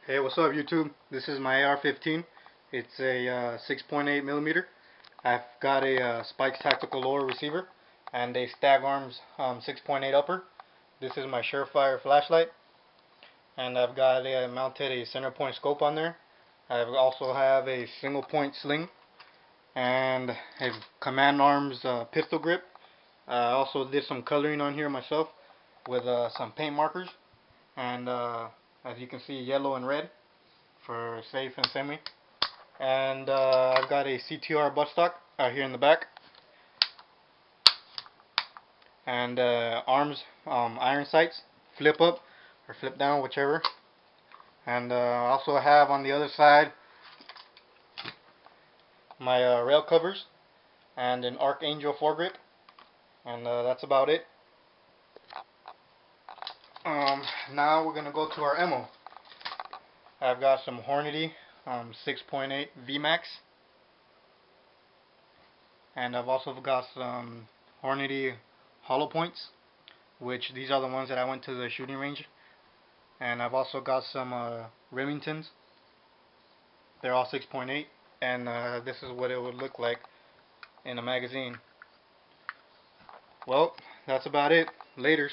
Hey, what's up YouTube? This is my AR-15. It's a 6.8 millimeter. I've got a Spikes Tactical Lower Receiver and a STAG Arms 6.8 upper. This is my Surefire flashlight, and I've got mounted a center point scope on there. I also have a single point sling and a Command Arms pistol grip. I also did some coloring on here myself with some paint markers, and as you can see, yellow and red for safe and semi. And I've got a CTR buttstock out here in the back, and arms iron sights, flip up or flip down, whichever. And I also have on the other side my rail covers and an Archangel foregrip, and that's about it. Now we're gonna go to our ammo. I've got some Hornady 6.8 VMAX, and I've also got some Hornady hollow points, which these are the ones that I went to the shooting range. And I've also got some Remingtons. They're all 6.8, and this is what it would look like in a magazine. Well, that's about it. Laters.